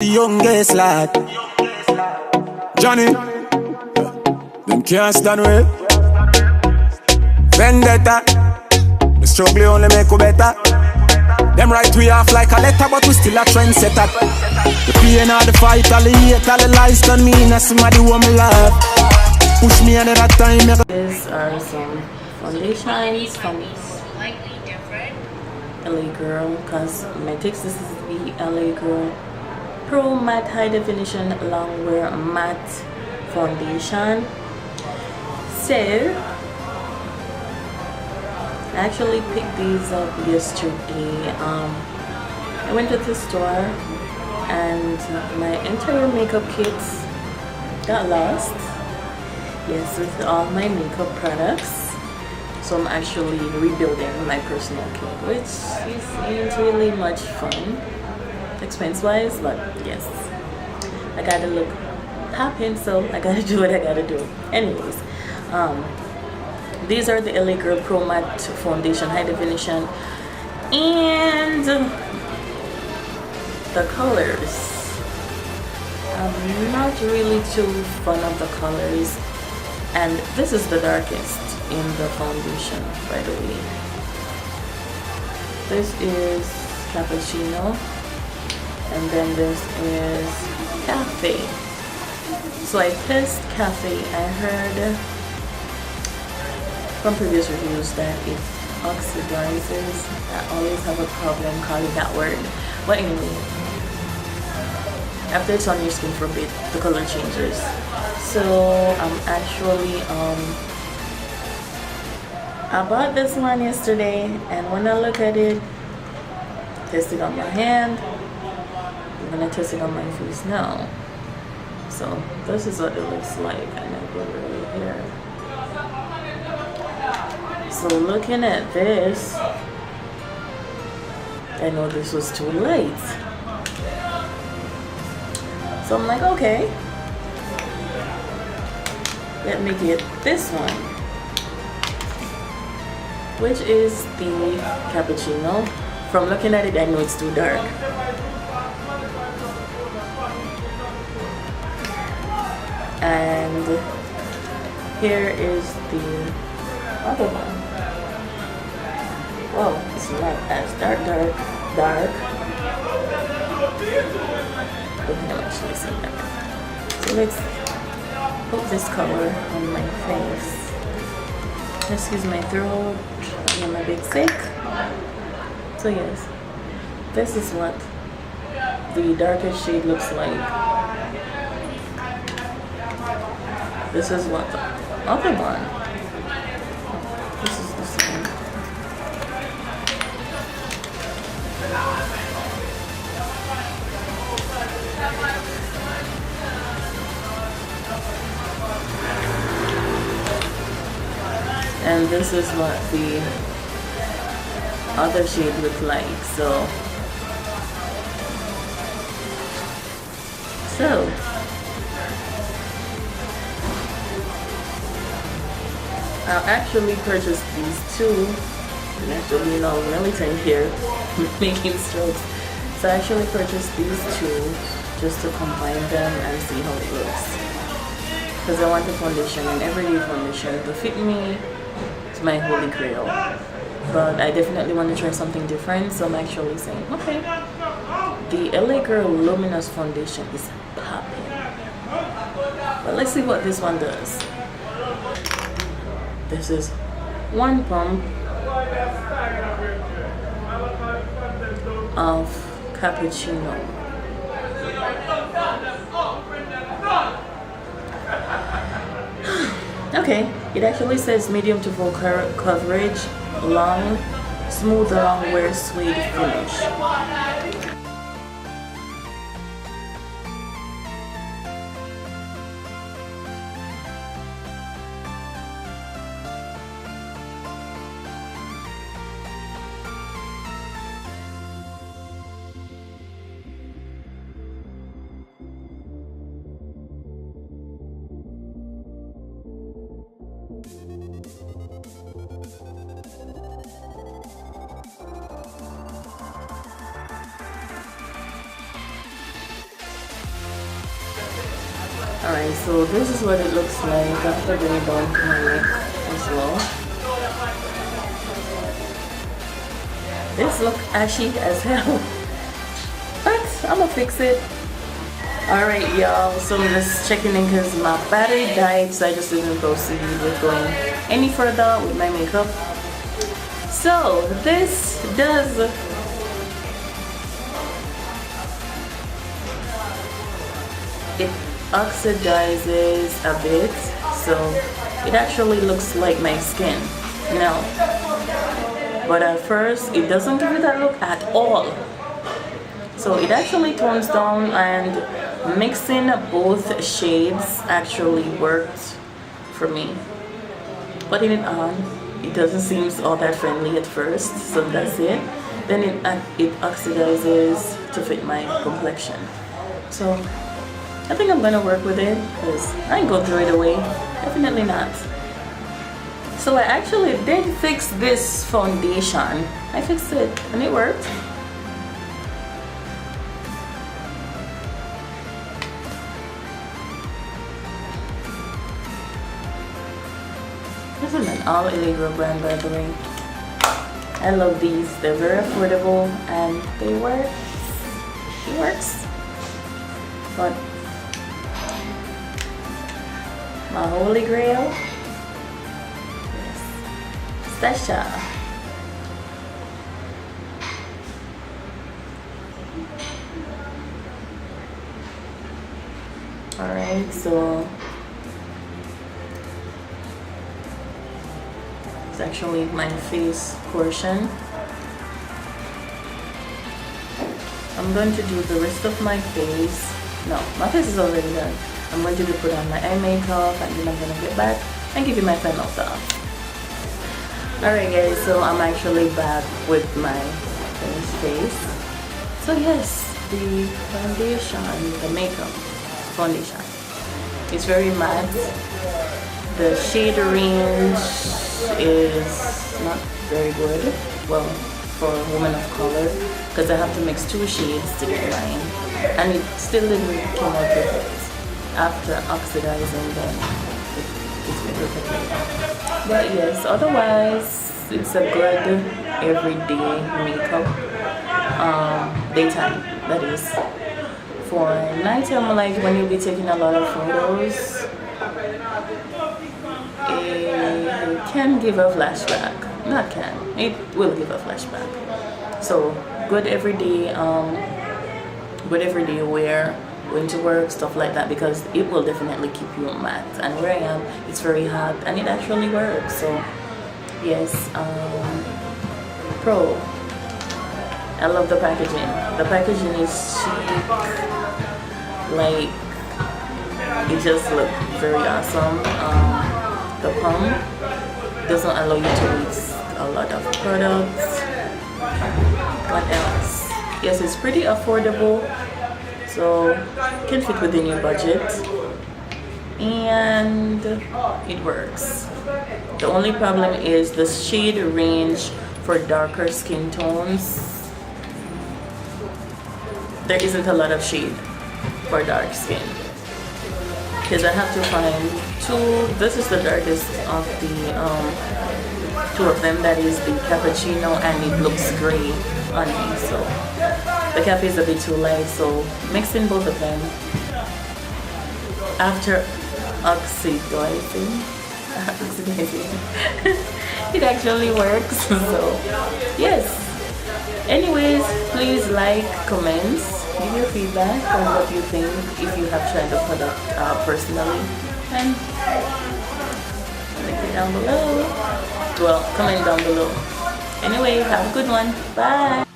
The youngest lad, Johnny, them can't stand with Vendetta. The struggle only make you better. Them write we off like a letter, but we still a trendsetter. The pain of the fight, all the hate, all the lies done me, and somebody who me love. Push me another time. These are some foundations from LA Girl, because my text, this is the LA Girl Pro Matte High Definition Long Wear Matte Foundation. So I actually picked these up yesterday. I went to the store and my entire makeup kits got lost. Yes, with all my makeup products. So I'm actually rebuilding my personal kit, which isn't really much fun, expense wise, but yes, I gotta look poppin', so I gotta do what I gotta do. Anyways, these are the LA Girl Pro Matte Foundation High Definition, and the colors, I'm not really too fond of the colors, and this is the darkest in the foundation, by the way. This is Cappuccino, and then this is Cafe. So I test Cafe. I heard from previous reviews that it oxidizes. I always have a problem calling that word, but anyway, after it's on your skin for a bit, the color changes. So I'm actually I bought this one yesterday, and when I look at it, test it on my hand, I'm gonna test it on my face now. So this is what it looks like, and I put it right here. So looking at this, I know this was too light. So I'm like, okay, let me get this one, which is the Cappuccino. From looking at it, I know it's too dark. And here is the other one. Whoa, it's not as dark. You can actually see that. So let's put this color on my face. Excuse my throat, I'm a bit sick. So yes, this is what the darkest shade looks like. This is what the other one. This is the same. And this is what the other shade look like. So I'll actually purchase these two. And actually, you know, militant here making strokes. So I actually purchased these two just to combine them and see how it looks. Because I want a foundation, an everyday foundation to fit me. It's my holy grail. But I definitely want to try something different, so I'm actually saying, okay, the LA Girl Luminous Foundation is popping. But let's see what this one does. This is one pump of Cappuccino. Okay, it actually says medium to full coverage, long, smooth long wear suede finish. Alright, so this is what it looks like after going down to my neck as well. This look ashy as hell, but I'm gonna fix it. Alright y'all, so I'm just checking in because my battery died, so I just didn't proceed with going any further with my makeup. So this does it oxidizes a bit, so it actually looks like my skin now, but at first it doesn't give you that look at all. So it actually tones down, and mixing both shades actually worked for me. Putting it on, it doesn't seem all that friendly at first, so that's it. Then it oxidizes to fit my complexion. So I think I'm gonna work with it because I ain't gonna throw it away. Definitely not. So I actually did fix this foundation. I fixed it and it worked. This is an all illegal brand, by the way. I love these. They're very affordable and they work. It works. But my holy grail, yes, Stasha. Alright, so it's actually my face portion. I'm going to do the rest of my face. No, my face is already done. I'm going to put on my eye makeup, and then I'm going to get back and give you my final thoughts. Alright guys, so I'm actually back with my finished face. So yes, the foundation, the makeup foundation, it's very matte. The shade range is not very good, well, for a woman of color, because I have to mix 2 shades to get mine, and it still didn't come out perfect. After oxidizing, then it's been perfect. But yes, otherwise it's a good everyday makeup. Daytime, that is. For nighttime, like when you'll be taking a lot of photos, it can give a flashback. Not can, it will give a flashback. So good everyday wear, going to work, stuff like that, because it will definitely keep you matte. And where I am, it's very hot and it actually works. So yes, pro. I love the packaging. The packaging is chic, like it just looks very awesome. The pump doesn't allow you to waste a lot of products. What else? Yes, it's pretty affordable, so it can fit within your budget, and it works. The only problem is the shade range for darker skin tones. There isn't a lot of shade for dark skin, because I have to find 2. This is the darkest of the 2 of them, that is the cappuccino, and it looks gray on me, so the cafe is a bit too light. So mixing both of them after oxidizing it actually works. So yes, anyways, please like, comments, give your feedback on what you think, if you have tried the product personally, and link it down below. Well, comment down below. Anyway, have a good one. Bye.